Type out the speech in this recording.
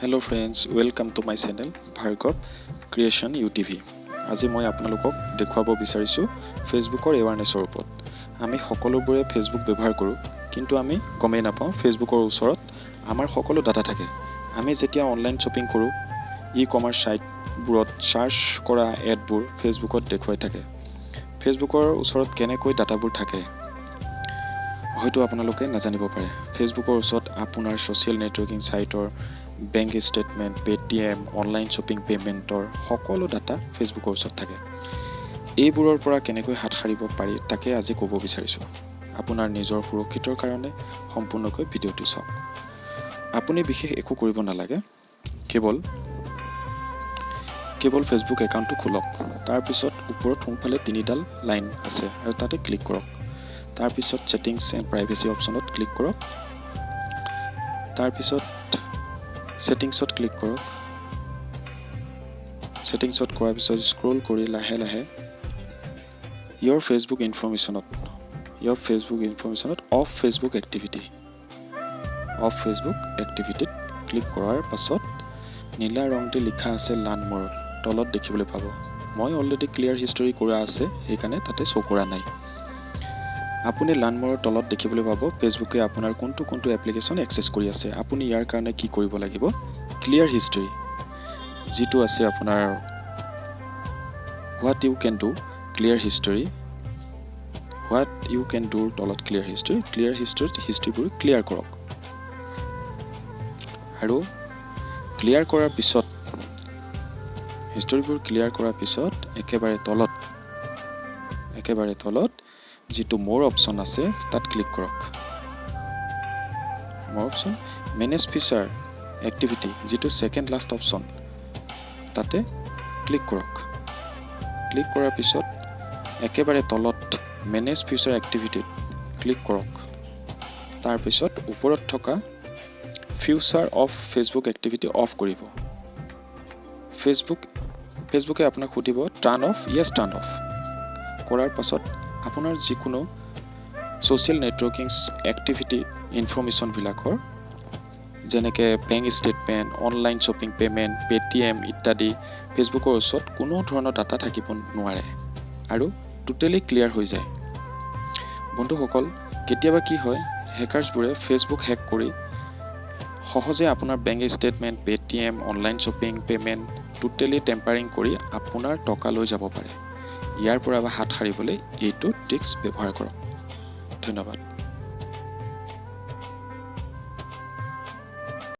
Hello friends, welcome to my channel Bhargav Creation UTV. আজি মই আপোনালোকক দেখুৱাব বিচাৰিছো ফেচবুকৰ এৱাৰনেছৰ ওপৰত। আমি সকলোবোৰে ফেচবুক ব্যৱহাৰ কৰোঁ, কিন্তু আমি গমেই নাপাওঁ ফেচবুকৰ ওচৰত আমাৰ সকলো ডাটা থাকে। আমি যেতিয়া অনলাইন শ্বপিং কৰোঁ, ই-কমাৰ্চ সাইটবোৰত সাৰ্চ কৰা এডবোৰ ফেচবুকত দেখুৱাই থাকে। ফেচবুকৰ ওচৰত কেনেকৈ ডাটাবোৰ থাকে হয়তো আপোনালোকে নাজানিব পাৰে। ফেচবুকৰ ওচৰত আপোনাৰ ছ'চিয়েল নেটৱৰ্কিং সাইটৰ bank statement, Paytm, online shopping পে'মেণ্টৰ সকলো ডাটা ফেচবুকৰ ওচৰত থাকে। এইবোৰৰ পৰা কেনেকৈ হাত সাৰিব পাৰি তাকে আজি ক'ব বিচাৰিছোঁ। আপোনাৰ নিজৰ সুৰক্ষিতৰ কাৰণে সম্পূৰ্ণকৈ ভিডিঅ'টো চাওক। আপুনি বিশেষ একো কৰিব নালাগে, কেৱল ফেচবুক একাউণ্টটো খোলক। তাৰপিছত ওপৰত সোঁফালে 3ডাল লাইন আছে আৰু তাতে ক্লিক কৰক। তাৰপিছত ছেটিংছ এণ্ড প্ৰাইভেচি অপশ্যনত ক্লিক কৰক। তাৰপিছত ছেটিংছত ক্লিক কৰক। ছেটিংছত কৰাৰ পিছত স্ক্ৰল কৰি লাহে লাহে ইয়ৰ ফেচবুক ইনফৰমেশ্যনত অফ ফেচবুক এক্টিভিটিত ক্লিক কৰাৰ পাছত নীলা ৰং দি লিখা আছে লাৰ্ণ মোৰ তলত দেখিবলৈ পাব। মই অলৰেডি ক্লিয়াৰ হিষ্টৰী কৰা আছে, সেইকাৰণে তাতে শ্ব' কৰা নাই। আপুনি লাৰ্ণ মোৰৰ তলত দেখিবলৈ পাব ফেচবুকে আপোনাৰ কোনটো এপ্লিকেশ্যন এক্সেছ কৰি আছে। আপুনি ইয়াৰ কাৰণে কি কৰিব লাগিব, ক্লিয়াৰ হিষ্টৰী যিটো আছে আপোনাৰ হোৱাট ইউ কেন ডুৰ তলত ক্লিয়াৰ হিষ্ট্ৰীত হিষ্ট্ৰীবোৰ ক্লিয়াৰ কৰক। আৰু ক্লিয়াৰ কৰাৰ পিছত একেবাৰে তলত যিটো মোৰ অপশ্যন আছে তাত ক্লিক কৰক। মোৰ অপশ্যন মেনেজ ফিচাৰ এক্টিভিটি যিটো ছেকেণ্ড লাষ্ট অপশ্যন তাতে ক্লিক কৰক। ক্লিক কৰাৰ পিছত একেবাৰে তলত মেনেজ ফিচাৰ এক্টিভিটিত ক্লিক কৰক। তাৰপিছত ওপৰত থকা future of Facebook activity of কৰিব। ফেচবুকে আপোনাক সুধিব টাৰ্ণ অফ কৰাৰ পাছত আপোনাৰ যিকোনো ছ'চিয়েল নেটৱৰ্কিং এক্টিভিটি ইনফৰমেশ্যনবিলাকৰ যেনেকৈ bank statement, online shopping payment, Paytm ইত্যাদি ফেচবুকৰ ওচৰত কোনো ধৰণৰ ডাটা থাকিব নোৱাৰে আৰু টোটেলি ক্লিয়াৰ হৈ যায়। বন্ধুসকল, কেতিয়াবা কি হয়, হেকাৰ্ছবোৰে ফেচবুক হেক কৰি সহজে আপোনাৰ bank statement, Paytm, online shopping payment totally tampering কৰি আপোনাৰ টকা লৈ যাব পাৰে। ইয়াৰ পৰা হাত সাৰিবলৈ এইটো ট্ৰিক্স ব্যৱহাৰ কৰক। ধন্যবাদ।